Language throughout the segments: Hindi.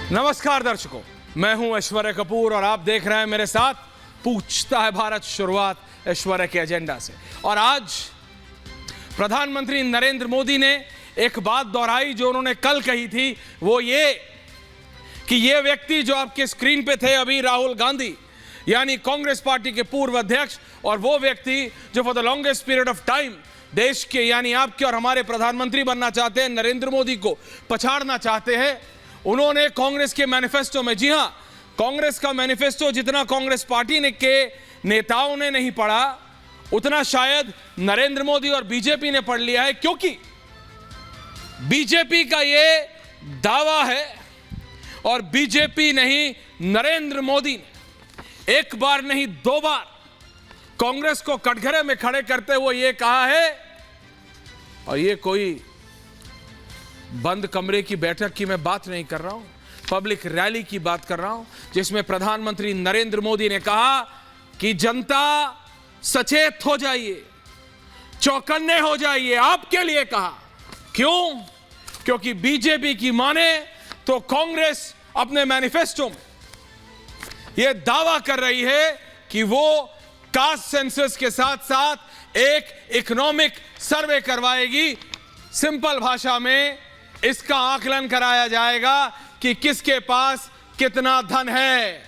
नमस्कार दर्शकों, मैं हूं ऐश्वर्य कपूर और आप देख रहे हैं मेरे साथ पूछता है भारत, शुरुआत ऐश्वर्य के एजेंडा से। और आज प्रधानमंत्री नरेंद्र मोदी ने एक बात दोहराई जो उन्होंने कल कही थी, वो ये कि ये व्यक्ति जो आपके स्क्रीन पे थे अभी, राहुल गांधी यानी कांग्रेस पार्टी के पूर्व अध्यक्ष, और वो व्यक्ति जो for the longest period of time देश के यानी आपके और हमारे प्रधानमंत्री बनना चाहते हैं, नरेंद्र मोदी को पछाड़ना चाहते हैं, उन्होंने कांग्रेस के मैनिफेस्टो में, जी हां, कांग्रेस का मैनिफेस्टो जितना कांग्रेस पार्टी ने के नेताओं ने नहीं पढ़ा उतना शायद नरेंद्र मोदी और बीजेपी ने पढ़ लिया है। क्योंकि बीजेपी का ये दावा है और बीजेपी नहीं, नरेंद्र मोदी ने एक बार नहीं दो बार कांग्रेस को कटघरे में खड़े करते हुए यह कहा है, और ये कोई बंद कमरे की बैठक की मैं बात नहीं कर रहा हूं, पब्लिक रैली की बात कर रहा हूं, जिसमें प्रधानमंत्री नरेंद्र मोदी ने कहा कि जनता सचेत हो जाइए, चौकन्ने हो जाइए। आपके लिए कहा। क्यों? क्योंकि बीजेपी की माने तो कांग्रेस अपने मैनिफेस्टो में यह दावा कर रही है कि वो कास्ट सेंसस के साथ साथ एक इकोनॉमिक सर्वे करवाएगी। सिंपल भाषा में इसका आकलन कराया जाएगा कि किसके पास कितना धन है,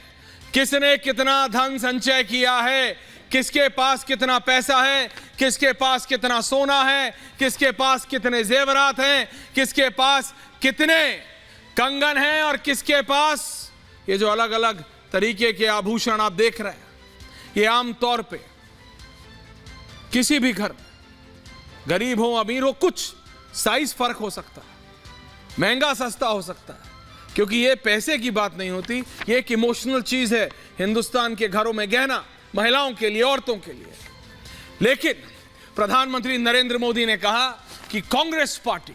किसने कितना धन संचय किया है, किसके पास कितना पैसा है, किसके पास कितना सोना है, किसके पास कितने जेवरात हैं, किसके पास कितने कंगन हैं, और किसके पास ये जो अलग अलग तरीके के आभूषण आप देख रहे हैं। ये आमतौर पे किसी भी घर में, गरीब हो अमीर हो, कुछ साइज फर्क हो सकता है, महंगा सस्ता हो सकता है, क्योंकि ये पैसे की बात नहीं होती, ये एक इमोशनल चीज है। हिंदुस्तान के घरों में गहना महिलाओं के लिए, औरतों के लिए। लेकिन प्रधानमंत्री नरेंद्र मोदी ने कहा कि कांग्रेस पार्टी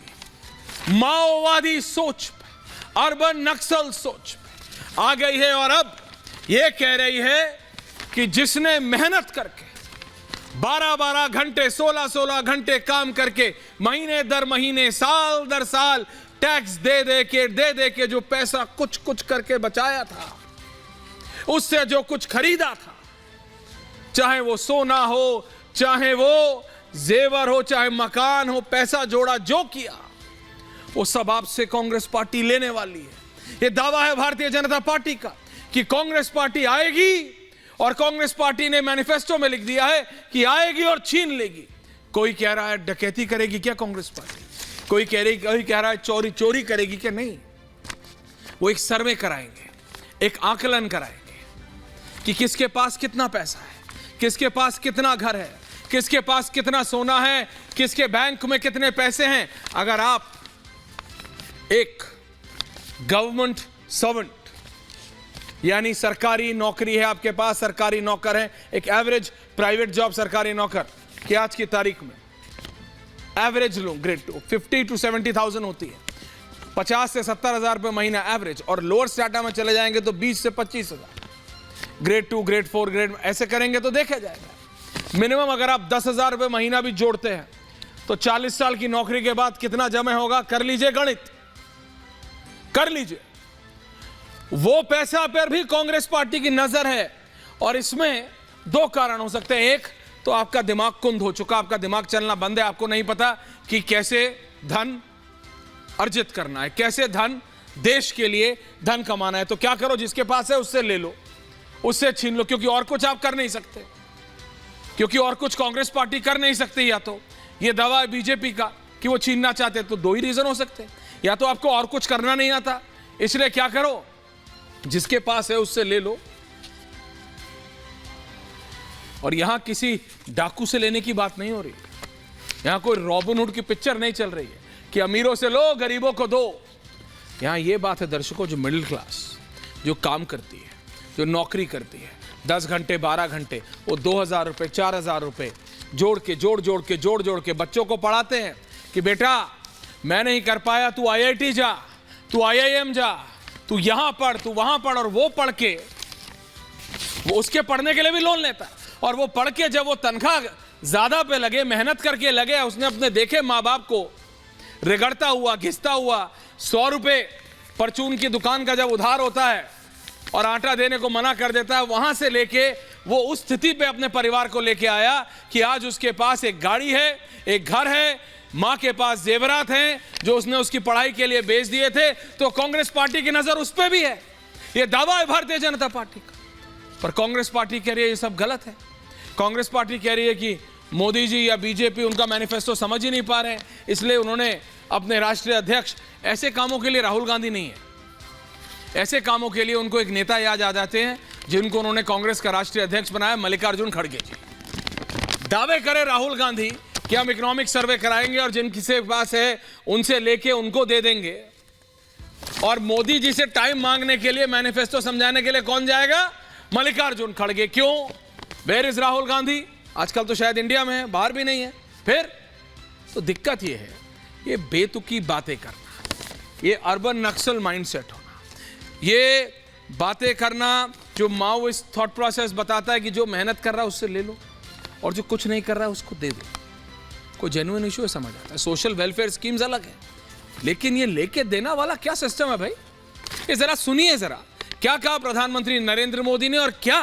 माओवादी सोच पे, अर्बन नक्सल सोच पे आ गई है, और अब ये कह रही है कि जिसने मेहनत करके 12-12 घंटे, 16-16 घंटे काम करके, महीने दर महीने, साल दर साल टैक्स दे दे के जो पैसा कुछ कुछ करके बचाया था, उससे जो कुछ खरीदा था, चाहे वो सोना हो, चाहे वो जेवर हो, चाहे मकान हो, पैसा जोड़ा, जो किया, वो सब आपसे कांग्रेस पार्टी लेने वाली है। ये दावा है भारतीय जनता पार्टी का कि कांग्रेस पार्टी आएगी, और कांग्रेस पार्टी ने मैनिफेस्टो में लिख दिया है कि आएगी और छीन लेगी। कोई कह रहा है डकैती करेगी क्या कांग्रेस पार्टी, कोई कह रहा है चोरी करेगी क्या? नहीं, वो एक सर्वे कराएंगे, एक आकलन कराएंगे कि किसके पास कितना पैसा है, किसके पास कितना घर है, किसके पास कितना सोना है, किसके बैंक में कितने पैसे हैं। अगर आप एक गवर्नमेंट सर्वेंट यानी सरकारी नौकरी है आपके पास, सरकारी नौकर है, एक एवरेज प्राइवेट जॉब सरकारी नौकर कि आज की तारीख में एवरेज लो ग्रेड 2 50 to 70,000 होती है, 50 से 70,000 रुपये महीना एवरेज, और लोअर स्ट्रेटा में चले जाएंगे तो 20 से 25,000, ग्रेड 2, ग्रेड 4, ग्रेड ऐसे करेंगे तो देखा जाएगा। मिनिमम अगर आप 10,000 रुपये महीना भी जोड़ते हैं तो 40 साल की नौकरी के बाद कितना जमा होगा, कर लीजिए गणित, कर लीजिए। वो पैसा पर भी कांग्रेस पार्टी की नजर है, और इसमें दो कारण हो सकते हैं। एक तो आपका दिमाग कुंद हो चुका, आपका दिमाग चलना बंद है, आपको नहीं पता कि कैसे धन अर्जित करना है, कैसे धन देश के लिए धन कमाना है। तो क्या करो, जिसके पास है उससे ले लो, उससे छीन लो, क्योंकि और कुछ आप कर नहीं सकते, क्योंकि और कुछ कांग्रेस पार्टी कर नहीं सकती। या तो ये दावा है बीजेपी का कि वो छीनना चाहते, तो दो ही रीजन हो सकते हैं, या तो आपको और कुछ करना नहीं आता, इसलिए क्या करो, जिसके पास है उससे ले लो। और यहां किसी डाकू से लेने की बात नहीं हो रही, यहां कोई रॉबिनहुड की पिक्चर नहीं चल रही है कि अमीरों से लो गरीबों को दो। यहां यह बात है दर्शकों, जो मिडिल क्लास, जो काम करती है, जो नौकरी करती है, 10 घंटे 12 घंटे, वो 2,000 रुपये 4,000 रुपये जोड़ के बच्चों को पढ़ाते हैं कि बेटा मैं नहीं कर पाया, तू IIT जा, तू IIM जा, तू यहां पढ़, तू वहां पढ़, और वो पढ़ के वो उसके पढ़ने के लिए भी लोन लेता है, और वो पढ़ के जब वो तनख्वाह ज्यादा पे लगे, मेहनत करके लगे, उसने अपने देखे माँ बाप को रगड़ता हुआ, घिसता हुआ, 100 रुपए परचून की दुकान का जब उधार होता है और आटा देने को मना कर देता है, वहां से लेके वो उस स्थिति पे अपने परिवार को लेके आया कि आज उसके पास एक गाड़ी है, एक घर है, मां के पास जेवरात हैं जो उसने उसकी पढ़ाई के लिए बेच दिए थे। तो कांग्रेस पार्टी की नजर उस पर भी है। ये दावा है भारतीय जनता पार्टी का, पर कांग्रेस पार्टी कह रही है ये सब गलत है। कांग्रेस पार्टी कह रही है कि मोदी जी या बीजेपी उनका मैनिफेस्टो समझ ही नहीं पा रहे हैं, इसलिए उन्होंने अपने राष्ट्रीय अध्यक्ष, ऐसे कामों के लिए राहुल गांधी नहीं है, ऐसे कामों के लिए उनको एक नेता याद आ जाते हैं जिनको उन्होंने कांग्रेस का राष्ट्रीय अध्यक्ष बनाया, मल्लिकार्जुन खड़गे जी। दावे करे राहुल गांधी कि हम इकोनॉमिक सर्वे कराएंगे और जिन किसी के पास है उनसे लेके उनको दे देंगे, और मोदी जी से टाइम मांगने के लिए, मैनिफेस्टो समझाने के लिए कौन जाएगा? मल्लिकार्जुन खड़गे। क्यों? Where is Rahul Gandhi? आजकल तो शायद इंडिया में है, बाहर भी नहीं है। फिर तो दिक्कत ये है, ये बेतुकी बातें करना, ये अर्बन नक्सल माइंडसेट होना, ये बातें करना जो माओइस्ट थॉट प्रोसेस बताता है कि जो मेहनत कर रहा है उससे ले लो और जो कुछ नहीं कर रहा है उसको दे दो। कोई जेन्युइन इशू है, समझ आता है। सोशल वेलफेयर स्कीम्स अलग है, लेकिन ये लेके देना वाला क्या सिस्टम है भाई? ये जरा सुनिए, जरा क्या कहा प्रधानमंत्री नरेंद्र मोदी ने और क्या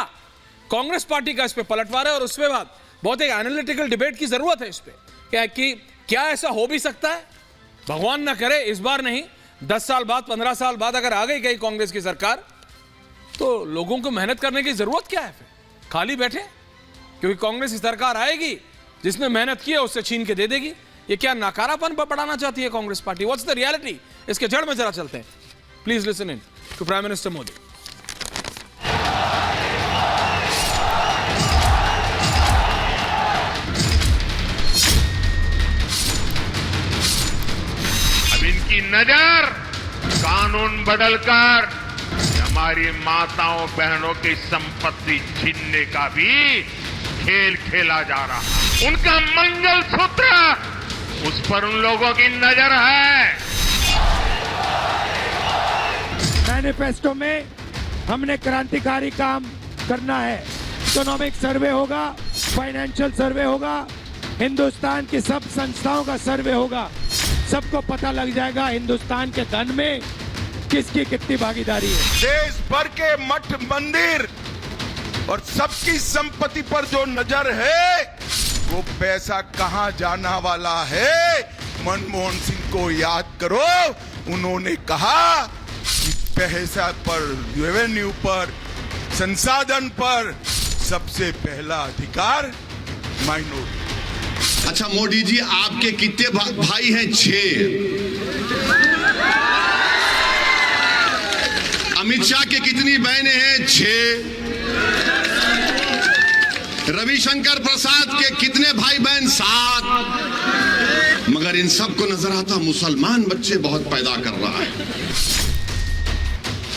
कांग्रेस पार्टी का इस पे पलटवार है। और उसके बाद बहुत एक एनालिटिकल डिबेट की जरूरत है इस पे, क्या ऐसा हो भी सकता है? भगवान ना करे इस बार नहीं, 10 साल बाद, 15 साल बाद अगर आ गई कहीं कांग्रेस की सरकार, तो लोगों को मेहनत करने की जरूरत क्या है? फिर खाली बैठे? क्योंकि कांग्रेस की सरकार आएगी, जिसने मेहनत की है उससे छीन के दे देगी। ये क्या नाकारापन बढ़ाना चाहती है Congress party? What's the reality? इसके जड़ में जरा चलते हैं। Please listen in to prime minister Modi. अब इनकी नजर कानून बदलकर हमारी माताओं बहनों की संपत्ति छीनने का भी खेल खेला जा रहा है। उनका मंगलसूत्र, उस पर उन लोगों की नजर है। मैनिफेस्टो में हमने क्रांतिकारी काम करना है। इकोनॉमिक सर्वे होगा, फाइनेंशियल सर्वे होगा, हिंदुस्तान की सब संस्थाओं का सर्वे होगा। सबको पता लग जाएगा हिंदुस्तान के धन में किसकी कितनी भागीदारी है। देश भर के मठ मंदिर और सबकी संपत्ति पर जो नजर है, वो पैसा कहां जाना वाला है? मनमोहन सिंह को याद करो, उन्होंने कहा कि पैसा पर, रेवेन्यू पर, संसाधन पर सबसे पहला अधिकार माइनॉरिटी। अच्छा मोदी जी, आपके कितने भाई हैं? 6। अमित शाह के कितनी बहनें हैं? 6। रविशंकर प्रसाद के कितने भाई बहन? 7। मगर इन सबको नजर आता मुसलमान बच्चे बहुत पैदा कर रहा है।